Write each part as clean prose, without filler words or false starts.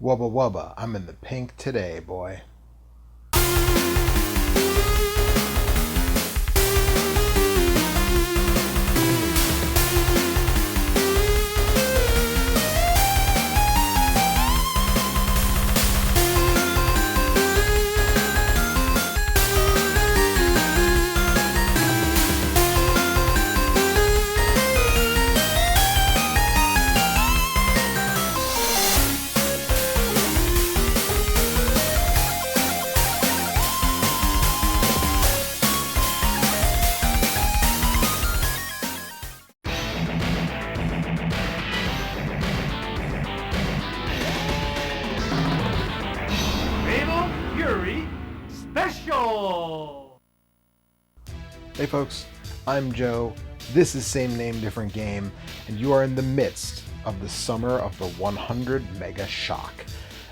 Wubba wubba, I'm in the pink today, boy. Special! Hey folks, I'm Joe, this is Same Name Different Game, and you are in the midst of the Summer of the 100 Mega Shock,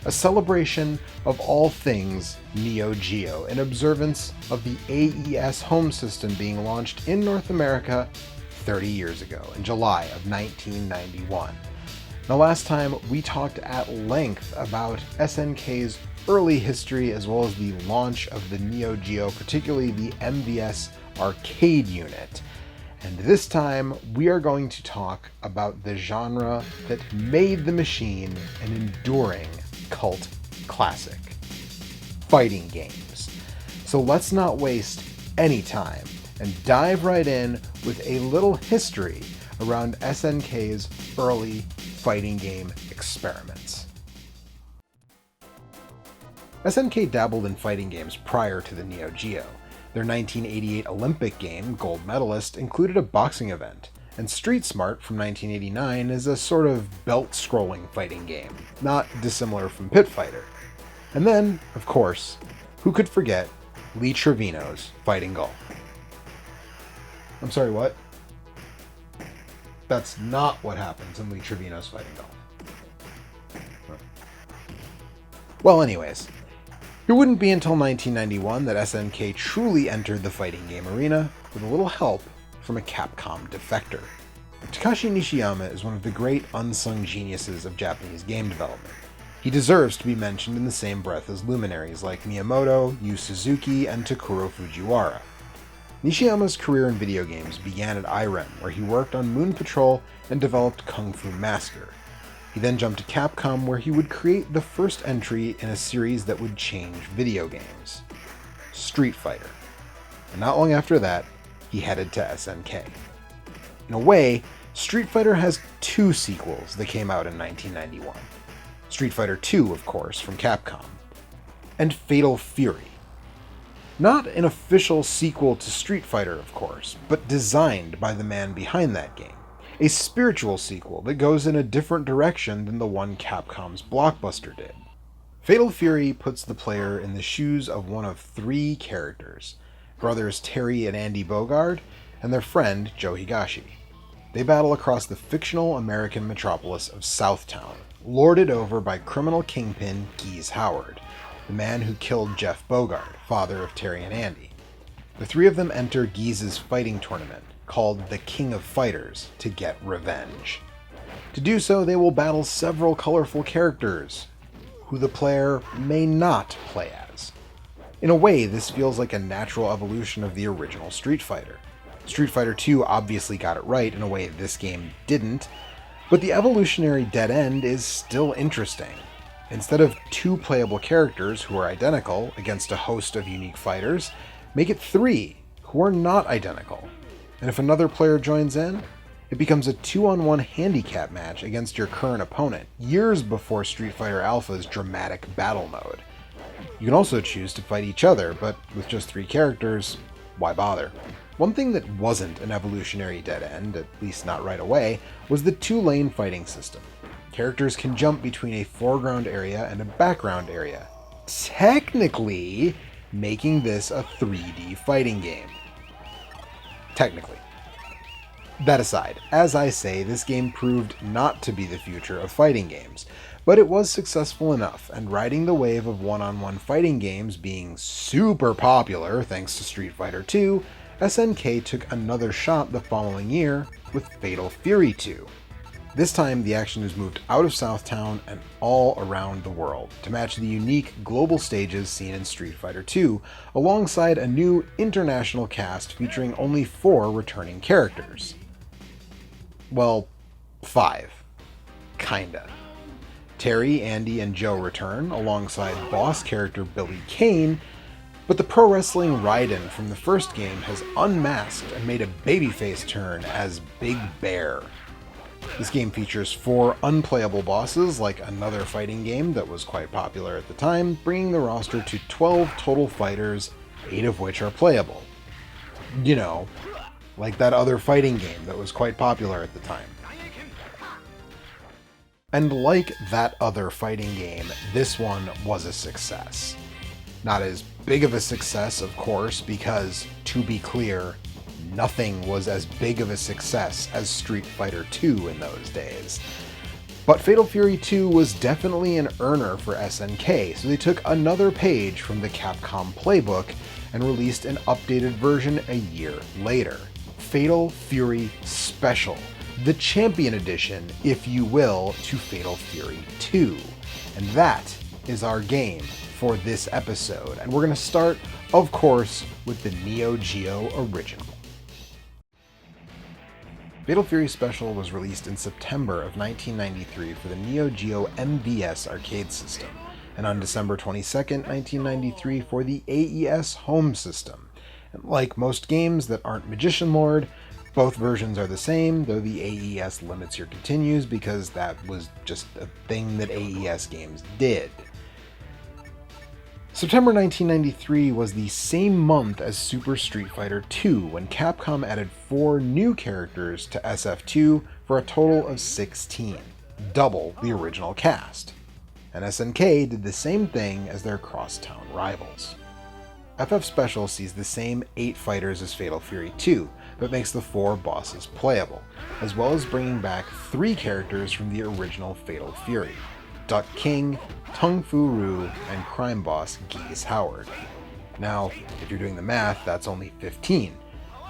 a celebration of all things Neo-Geo in observance of the AES home system being launched in North America 30 years ago, in July of 1991. Now last time we talked at length about SNK's early history as well as the launch of the Neo-Geo, particularly the MVS arcade unit. And this time we are going to talk about the genre that made the machine an enduring cult classic: fighting games. So let's not waste any time and dive right in with a little history around SNK's early fighting game experiments. SNK dabbled in fighting games prior to the Neo-Geo. Their 1988 Olympic game, gold medalist, included a boxing event, and Street Smart from 1989 is a sort of belt-scrolling fighting game, not dissimilar from Pit Fighter. And then, of course, who could forget Lee Trevino's Fighting Golf? I'm sorry, what? That's not what happens in Lee Trevino's Fighting Golf. Well, anyways, it wouldn't be until 1991 that SNK truly entered the fighting game arena with a little help from a Capcom defector. Takashi Nishiyama is one of the great unsung geniuses of Japanese game development. He deserves to be mentioned in the same breath as luminaries like Miyamoto, Yu Suzuki, and Takuro Fujiwara. Nishiyama's career in video games began at IREM, where he worked on Moon Patrol and developed Kung Fu Master. He then jumped to Capcom, where he would create the first entry in a series that would change video games: Street Fighter. And not long after that, he headed to SNK. In a way, Street Fighter has two sequels that came out in 1991. Street Fighter II, of course, from Capcom, and Fatal Fury. Not an official sequel to Street Fighter, of course, but designed by the man behind that game. A spiritual sequel that goes in a different direction than the one Capcom's Blockbuster did. Fatal Fury puts the player in the shoes of one of three characters: brothers Terry and Andy Bogard, and their friend Joe Higashi. They battle across the fictional American metropolis of Southtown, lorded over by criminal kingpin Geese Howard, the man who killed Jeff Bogard, father of Terry and Andy. The three of them enter Geese's fighting tournament, called the King of Fighters, to get revenge. To do so, they will battle several colorful characters, who the player may not play as. In a way, this feels like a natural evolution of the original Street Fighter. Street Fighter II obviously got it right in a way this game didn't, but the evolutionary dead end is still interesting. Instead of two playable characters who are identical against a host of unique fighters, make it three who are not identical. And if another player joins in, it becomes a 2-on-1 handicap match against your current opponent, years before Street Fighter Alpha's dramatic battle mode. You can also choose to fight each other, but with just three characters, why bother? One thing that wasn't an evolutionary dead end, at least not right away, was the two-lane fighting system. Characters can jump between a foreground area and a background area, technically making this a 3D fighting game. Technically. That aside, as I say, this game proved not to be the future of fighting games, but it was successful enough, and riding the wave of one-on-one fighting games being super popular thanks to Street Fighter II, SNK took another shot the following year with Fatal Fury 2. This time, the action is moved out of Southtown and all around the world to match the unique global stages seen in Street Fighter II, alongside a new international cast featuring only 4 returning characters. Well, 5. Kinda. Terry, Andy, and Joe return, alongside boss character Billy Kane, but the pro wrestling Raiden from the first game has unmasked and made a babyface turn as Big Bear. This game features 4 unplayable bosses, like another fighting game that was quite popular at the time, bringing the roster to 12 total fighters, 8 of which are playable. You know, like that other fighting game that was quite popular at the time. And like that other fighting game, this one was a success. Not as big of a success, of course, because, to be clear, nothing was as big of a success as Street Fighter II in those days. But Fatal Fury 2 was definitely an earner for SNK, so they took another page from the Capcom playbook and released an updated version a year later. Fatal Fury Special, the Champion Edition, if you will, to Fatal Fury 2. And that is our game for this episode. And we're going to start, of course, with the Neo-Geo original. Fatal Fury Special was released in September of 1993 for the Neo-Geo MVS arcade system, and on December 22nd, 1993 for the AES home system. And like most games that aren't Magician Lord, both versions are the same, though the AES limits your continues because that was just a thing that AES games did. September 1993 was the same month as Super Street Fighter II, when Capcom added 4 new characters to SF2 for a total of 16, double the original cast. And SNK did the same thing as their crosstown rivals. FF Special sees the same 8 fighters as Fatal Fury 2, but makes the 4 bosses playable, as well as bringing back 3 characters from the original Fatal Fury: Duck King, Tung Fu Ru, and crime boss Geese Howard. Now, if you're doing the math, that's only 15,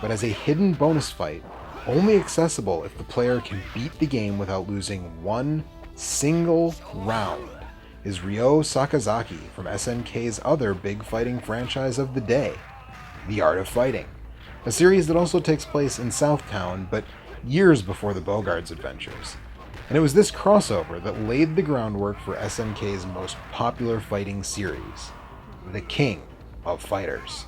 but as a hidden bonus fight, only accessible if the player can beat the game without losing one single round, is Ryo Sakazaki from SNK's other big fighting franchise of the day, The Art of Fighting, a series that also takes place in Southtown, but years before the Bogarts adventures. And it was this crossover that laid the groundwork for SNK's most popular fighting series, the King of Fighters.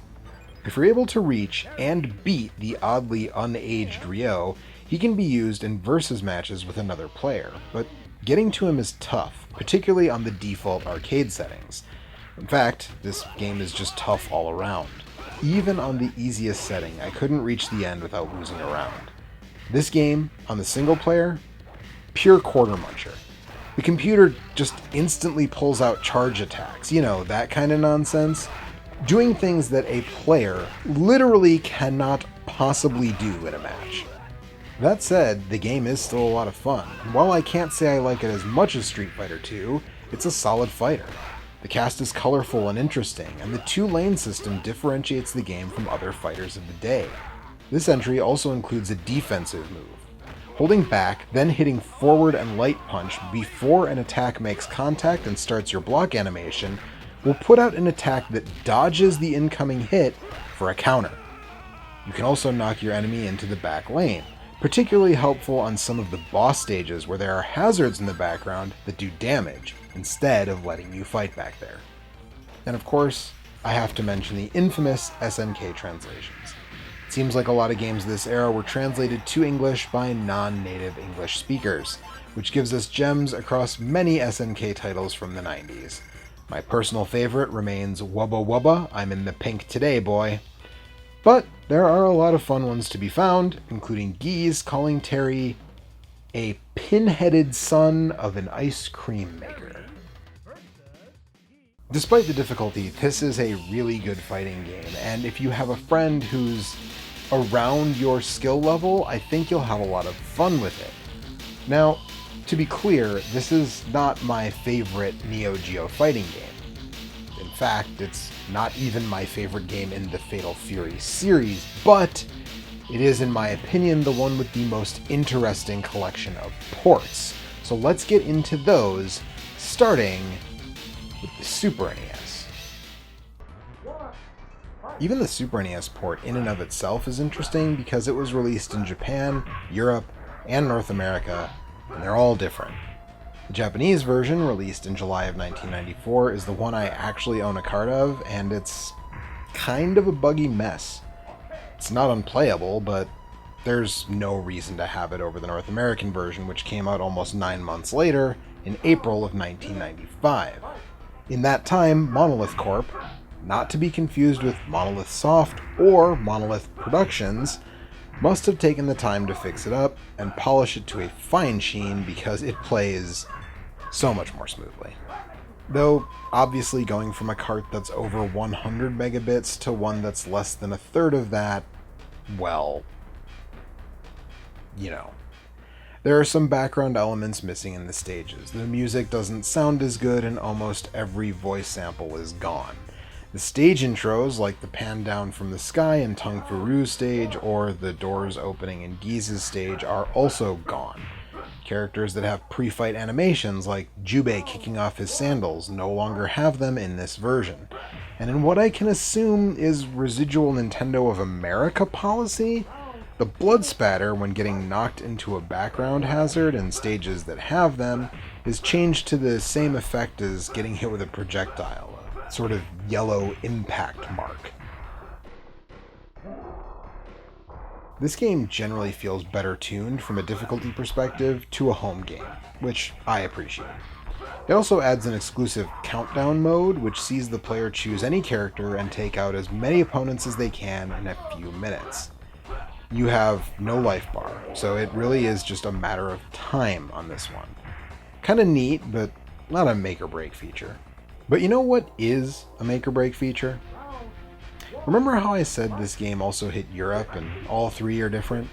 If you're able to reach and beat the oddly unaged Ryo, he can be used in versus matches with another player, but getting to him is tough, particularly on the default arcade settings. In fact, this game is just tough all around. Even on the easiest setting, I couldn't reach the end without losing a round. This game, on the single player, pure quarter muncher. The computer just instantly pulls out charge attacks, you know, that kind of nonsense. Doing things that a player literally cannot possibly do in a match. That said, the game is still a lot of fun. While I can't say I like it as much as Street Fighter II, it's a solid fighter. The cast is colorful and interesting, and the 2-lane system differentiates the game from other fighters of the day. This entry also includes a defensive move. Holding back, then hitting forward and light punch before an attack makes contact and starts your block animation will put out an attack that dodges the incoming hit for a counter. You can also knock your enemy into the back lane, particularly helpful on some of the boss stages where there are hazards in the background that do damage instead of letting you fight back there. And of course, I have to mention the infamous SNK translations. It seems like a lot of games this era were translated to English by non-native English speakers, which gives us gems across many SNK titles from the 90s. My personal favorite remains Wubba Wubba, I'm in the pink today, boy. But there are a lot of fun ones to be found, including Geese calling Terry a pin-headed son of an ice cream maker. Despite the difficulty, this is a really good fighting game, and if you have a friend who's around your skill level, I think you'll have a lot of fun with it. Now, to be clear, this is not my favorite Neo-Geo fighting game. In fact, it's not even my favorite game in the Fatal Fury series, but It is, in my opinion, the one with the most interesting collection of ports. So let's get into those, starting with the Super NES. Even the Super NES port in and of itself is interesting because it was released in Japan, Europe, and North America, and they're all different. The Japanese version, released in July of 1994, is the one I actually own a card of, and it's kind of a buggy mess. It's not unplayable, but there's no reason to have it over the North American version, which came out almost 9 months later, in April of 1995. In that time, Monolith Corp, not to be confused with Monolith Soft or Monolith Productions, must have taken the time to fix it up and polish it to a fine sheen because it plays so much more smoothly. Though, obviously going from a cart that's over 100 megabits to one that's less than a third of that, well, you know. There are some background elements missing in the stages. The music doesn't sound as good and almost every voice sample is gone. The stage intros, like the Pan Down from the Sky in Tung Fu Ru's stage or the doors opening in Giza's stage, are also gone. Characters that have pre-fight animations, like Jubei kicking off his sandals, no longer have them in this version. And in what I can assume is residual Nintendo of America policy, the blood spatter when getting knocked into a background hazard in stages that have them is changed to the same effect as getting hit with a projectile, a sort of yellow impact mark. This game generally feels better tuned from a difficulty perspective to a home game, which I appreciate. It also adds an exclusive countdown mode, which sees the player choose any character and take out as many opponents as they can in a few minutes. You have no life bar, so it really is just a matter of time on this one. Kinda neat, but not a make-or-break feature. But you know what is a make-or-break feature? Remember how I said this game also hit Europe and all three are different?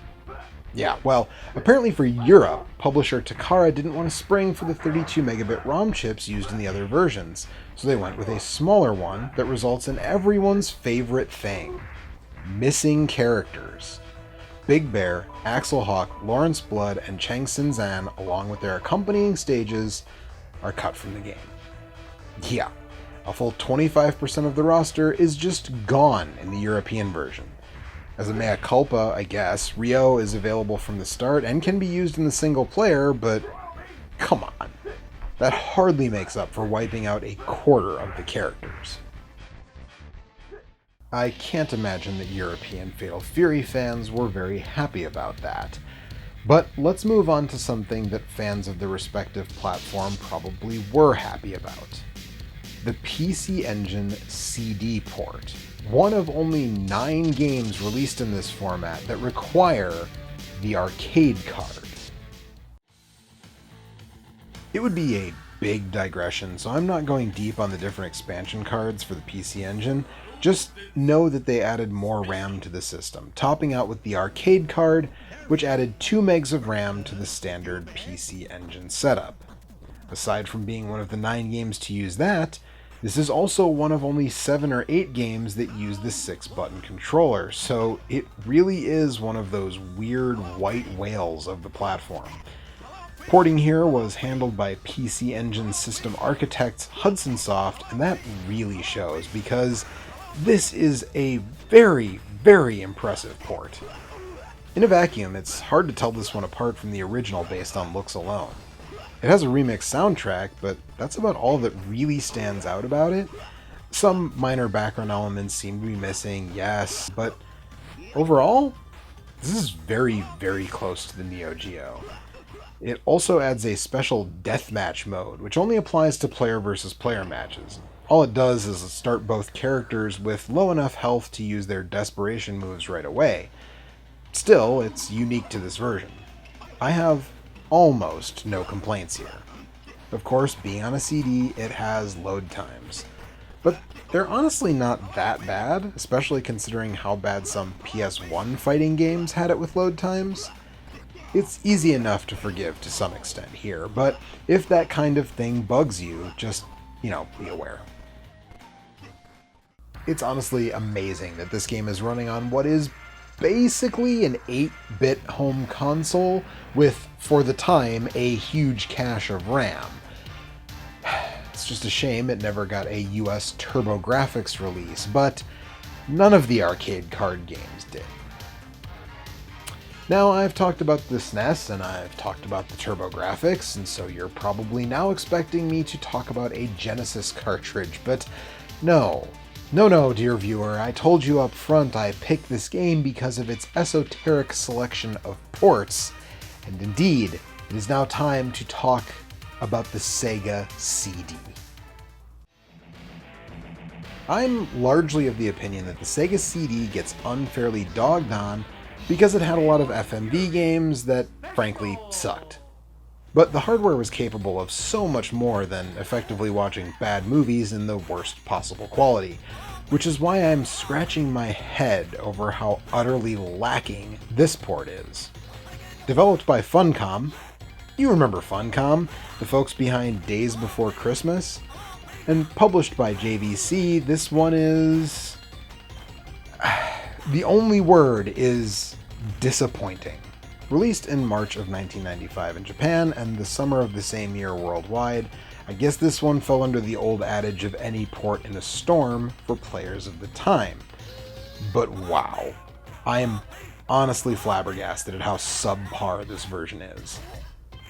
Yeah, well, apparently for Europe, publisher Takara didn't want to spring for the 32 megabit ROM chips used in the other versions, so they went with a smaller one that results in everyone's favorite thing: missing characters. Big Bear, Axel Hawk, Lawrence Blood, and Cheng Sinzan, along with their accompanying stages, are cut from the game. Yeah, a full 25% of the roster is just gone in the European version. As a mea culpa, I guess, Ryo is available from the start and can be used in the single player, but come on. That hardly makes up for wiping out a quarter of the characters. I can't imagine that European Fatal Fury fans were very happy about that. But let's move on to something that fans of the respective platform probably were happy about. The PC Engine CD port. One of only 9 games released in this format that require the arcade card. It would be a big digression, so I'm not going deep on the different expansion cards for the PC Engine. Just know that they added more RAM to the system, topping out with the arcade card, which added 2 megs of RAM to the standard PC Engine setup. Aside from being one of the 9 games to use that, this is also one of only 7 or 8 games that use the 6-button controller, so it really is one of those weird white whales of the platform. Porting here was handled by PC Engine system architects Hudson Soft, and that really shows because this is a very, very impressive port. In a vacuum, it's hard to tell this one apart from the original based on looks alone. It has a remixed soundtrack, but that's about all that really stands out about it. Some minor background elements seem to be missing, yes, but overall, this is very, very close to the Neo-Geo. It also adds a special deathmatch mode, which only applies to player versus player matches. All it does is start both characters with low enough health to use their desperation moves right away. Still, it's unique to this version. I have almost no complaints here. Of course, being on a CD, it has load times. But they're honestly not that bad, especially considering how bad some PS1 fighting games had it with load times. It's easy enough to forgive to some extent here, but if that kind of thing bugs you, just, be aware. It's honestly amazing that this game is running on what is basically an 8-bit home console with, for the time, a huge cache of RAM. It's just a shame it never got a US TurboGrafx release, but none of the arcade card games did. Now, I've talked about the SNES and I've talked about the TurboGrafx, and so you're probably now expecting me to talk about a Genesis cartridge, but no, dear viewer, I told you up front I picked this game because of its esoteric selection of ports, and indeed, it is now time to talk about the Sega CD. I'm largely of the opinion that the Sega CD gets unfairly dogged on because it had a lot of FMV games that, frankly, sucked. But the hardware was capable of so much more than effectively watching bad movies in the worst possible quality, which is why I'm scratching my head over how utterly lacking this port is. Developed by Funcom, you remember Funcom, the folks behind Days Before Christmas? And published by JVC, this one is... the only word is disappointing. Released in March of 1995 in Japan and the summer of the same year worldwide, I guess this one fell under the old adage of any port in a storm for players of the time. But wow, I am honestly flabbergasted at how subpar this version is.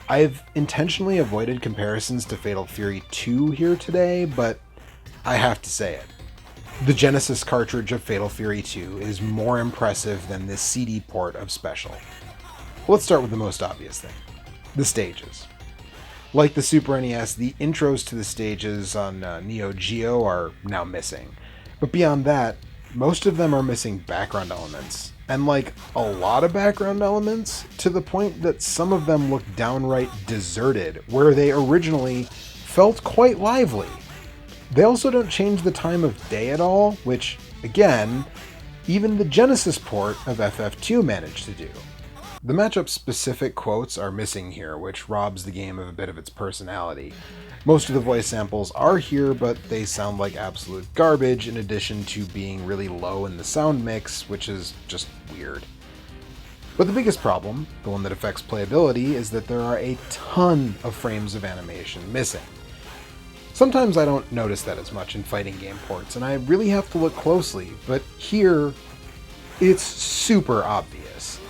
I've intentionally avoided comparisons to Fatal Fury 2 here today, but I have to say it. The Genesis cartridge of Fatal Fury 2 is more impressive than this CD port of Special. Let's start with the most obvious thing, the stages. Like the Super NES, the intros to the stages on Neo-Geo are now missing. But beyond that, most of them are missing background elements. And like a lot of background elements, to the point that some of them look downright deserted, where they originally felt quite lively. They also don't change the time of day at all, which, again, even the Genesis port of FF2 managed to do. The matchup-specific quotes are missing here, which robs the game of a bit of its personality. Most of the voice samples are here, but they sound like absolute garbage in addition to being really low in the sound mix, which is just weird. But the biggest problem, the one that affects playability, is that there are a ton of frames of animation missing. Sometimes I don't notice that as much in fighting game ports, and I really have to look closely, but here, it's super obvious.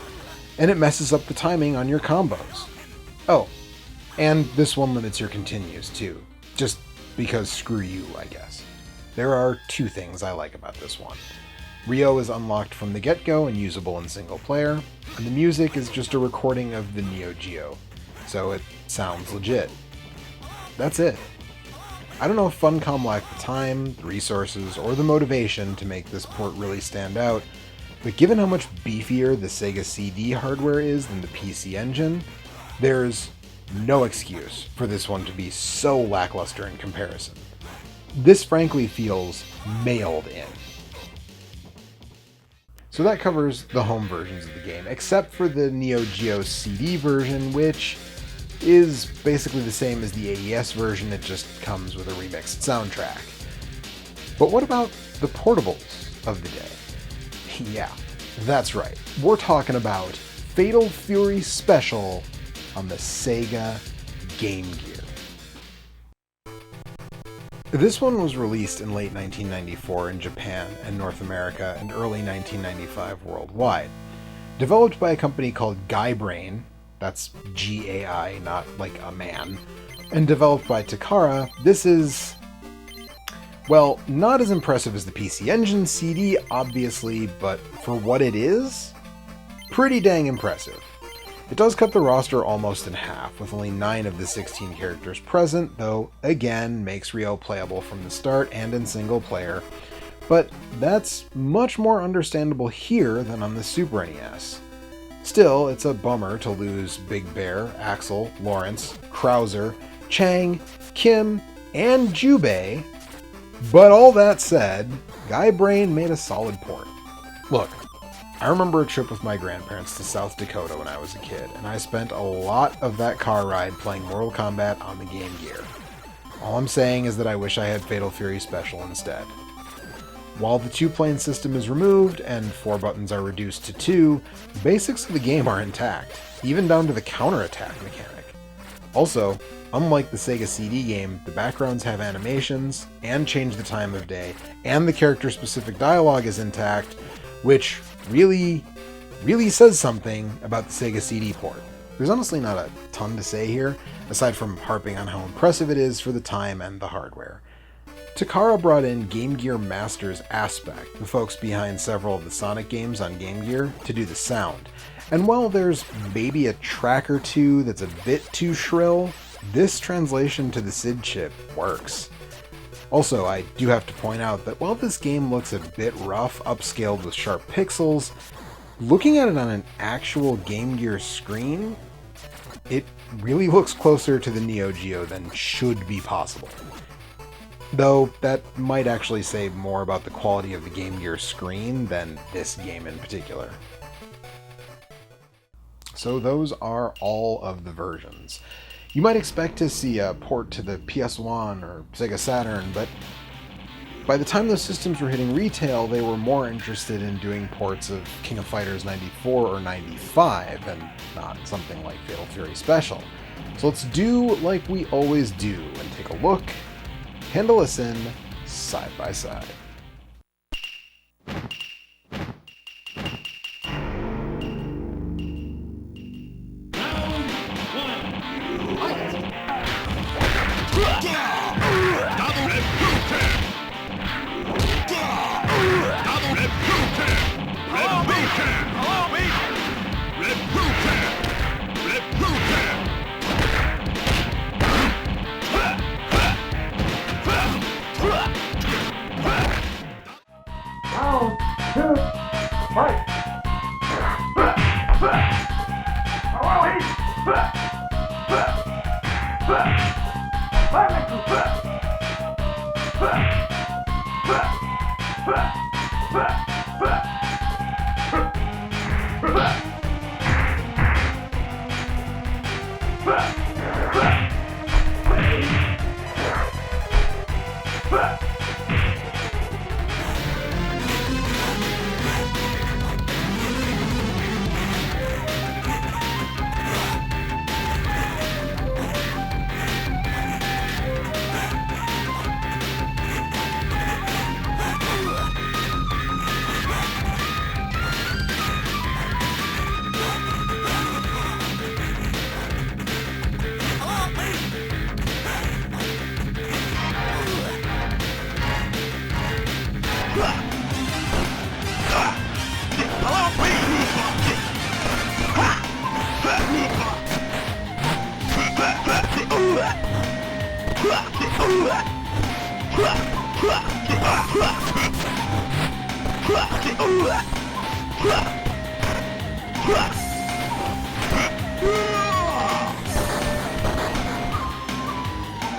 And it messes up the timing on your combos. Oh, and this one limits your continues too. Just because screw you, I guess. There are two things I like about this one. Rio is unlocked from the get-go and usable in single player, and the music is just a recording of the Neo-Geo, so it sounds legit. That's it. I don't know if Funcom lacked the time, the resources, or the motivation to make this port really stand out, but given how much beefier the Sega CD hardware is than the PC Engine, there's no excuse for this one to be so lackluster in comparison. This frankly feels mailed in. So that covers the home versions of the game, except for the Neo-Geo CD version, which is basically the same as the AES version, it just comes with a remixed soundtrack. But what about the portables of the day? Yeah, that's right. We're talking about Fatal Fury Special on the Sega Game Gear. This one was released in late 1994 in Japan and North America and early 1995 worldwide. Developed by a company called Gaibrain, that's G-A-I, not like a man, and developed by Takara, this is, well, not as impressive as the PC Engine CD, obviously, but for what it is, pretty dang impressive. It does cut the roster almost in half, with only 9 of the 16 characters present, though, again, makes Rio playable from the start and in single player, but that's much more understandable here than on the Super NES. Still, it's a bummer to lose Big Bear, Axel, Lawrence, Krauser, Chang, Kim, and Jubei. But all that said, Gaibrain made a solid port. Look, I remember a trip with my grandparents to South Dakota when I was a kid, and I spent a lot of that car ride playing Mortal Kombat on the Game Gear. All I'm saying is that I wish I had Fatal Fury Special instead. While the 2-plane system is removed and 4 buttons are reduced to 2, the basics of the game are intact, even down to the counterattack mechanic. Also, unlike the Sega CD game, the backgrounds have animations, and change the time of day, and the character-specific dialogue is intact, which really says something about the Sega CD port. There's honestly not a ton to say here, aside from harping on how impressive it is for the time and the hardware. Takara brought in Game Gear Masters Aspect, the folks behind several of the Sonic games on Game Gear, to do the sound. And while there's maybe a track or two that's a bit too shrill, this translation to the SID chip works. Also, I do have to point out that while this game looks a bit rough, upscaled with sharp pixels, looking at it on an actual Game Gear screen, it really looks closer to the Neo-Geo than should be possible. Though that might actually say more about the quality of the Game Gear screen than this game in particular. So those are all of the versions. You might expect to see a port to the PS1 or Sega Saturn, but by the time those systems were hitting retail, they were more interested in doing ports of King of Fighters 94 or 95, and not something like Fatal Fury Special. So let's do like we always do, and take a look and a listen side by side.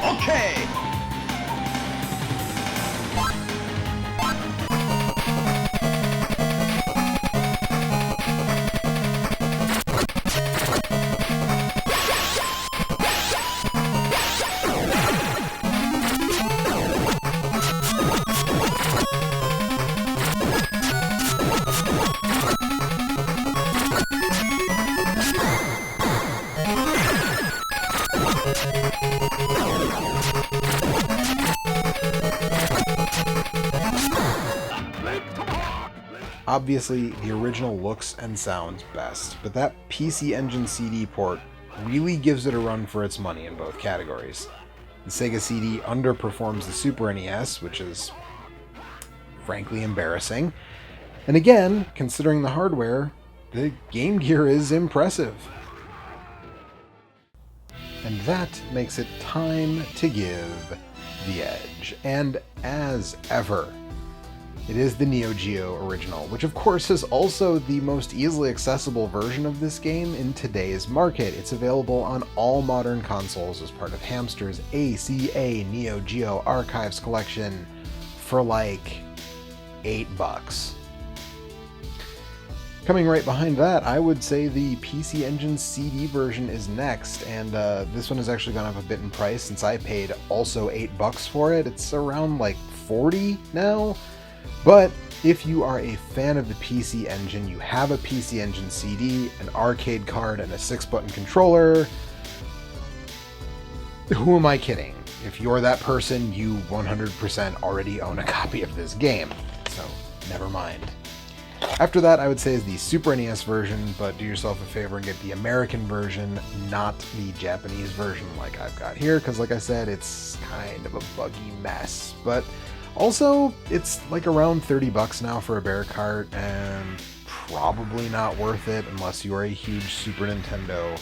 Okay. Obviously, the original looks and sounds best, but that PC Engine CD port really gives it a run for its money in both categories. The Sega CD underperforms the Super NES, which is frankly embarrassing. And again, considering the hardware, the Game Gear is impressive. And that makes it time to give the edge. And as ever, it is the Neo-Geo original, which of course is also the most easily accessible version of this game in today's market. It's available on all modern consoles as part of Hamster's ACA Neo-Geo Archives collection for like $8. Coming right behind that, I would say the PC Engine CD version is next, and this one has actually gone up a bit in price since I paid also $8 for it. It's around like $40 now. But if you are a fan of the PC Engine, you have a PC Engine CD, an arcade card, and a 6-button controller, who am I kidding? If you're that person, you 100% already own a copy of this game. So, never mind. After that, I would say is the Super NES version, but do yourself a favor and get the American version, not the Japanese version like I've got here, because like I said, it's kind of a buggy mess. But also, it's like around $30 now for a bear cart, and probably not worth it unless you are a huge Super Nintendo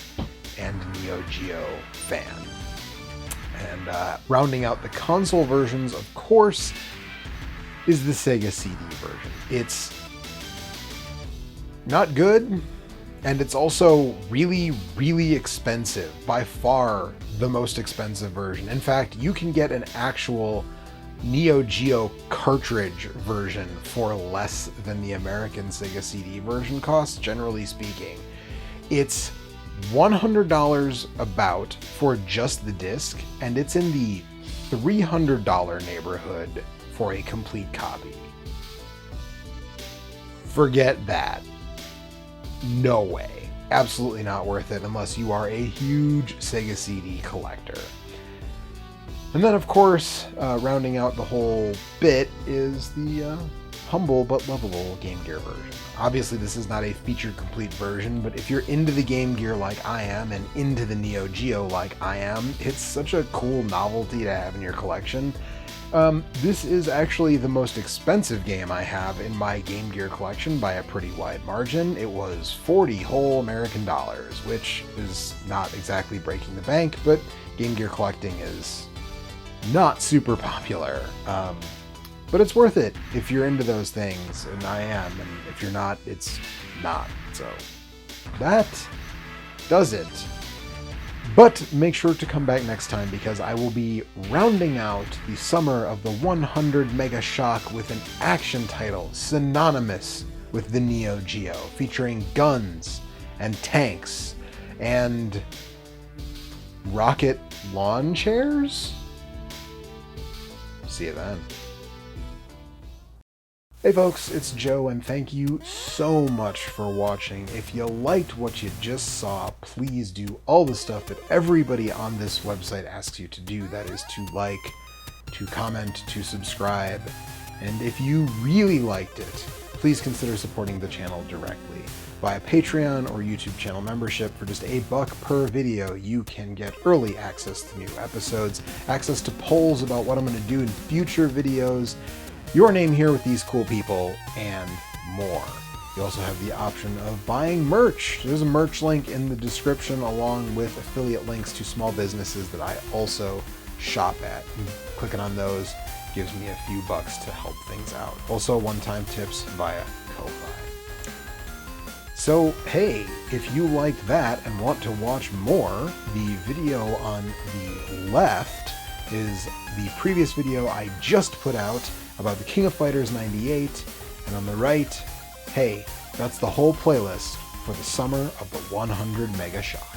and Neo-Geo fan. And rounding out the console versions, of course, is the Sega CD version. It's not good, and it's also really, really expensive. By far the most expensive version. In fact, you can get an actual Neo-Geo cartridge version for less than the American Sega CD version costs, generally speaking. It's $100 about for just the disc, and it's in the $300 neighborhood for a complete copy. Forget that. No way. Absolutely not worth it unless you are a huge Sega CD collector. And then, of course, rounding out the whole bit is the humble but lovable Game Gear version. Obviously, this is not a featured complete version, but if you're into the Game Gear like I am and into the Neo-Geo like I am, it's such a cool novelty to have in your collection. This is actually the most expensive game I have in my Game Gear collection by a pretty wide margin. It was 40 whole American dollars, which is not exactly breaking the bank, but Game Gear collecting is not super popular. But it's worth it if you're into those things, and I am, and if you're not, it's not. So that does it. But make sure to come back next time, because I will be rounding out the summer of the 100 Mega Shock with an action title synonymous with the Neo-Geo, featuring guns and tanks and rocket lawn chairs? See you then. Hey folks, it's Joe, and thank you so much for watching. If you liked what you just saw, please do all the stuff that everybody on this website asks you to do. That is to like, to comment, to subscribe. And if you really liked it, please consider supporting the channel directly. Via Patreon or YouTube channel membership for just $1 per video, you can get early access to new episodes, access to polls about what I'm going to do in future videos, your name here with these cool people, and more. You also have the option of buying merch. There's a merch link in the description along with affiliate links to small businesses that I also shop at. And clicking on those gives me a few bucks to help things out. Also one-time tips via Ko-Fi. So hey, if you liked that and want to watch more, the video on the left is the previous video I just put out about the King of Fighters 98, and on the right, hey, that's the whole playlist for the summer of the 100 Mega Shock.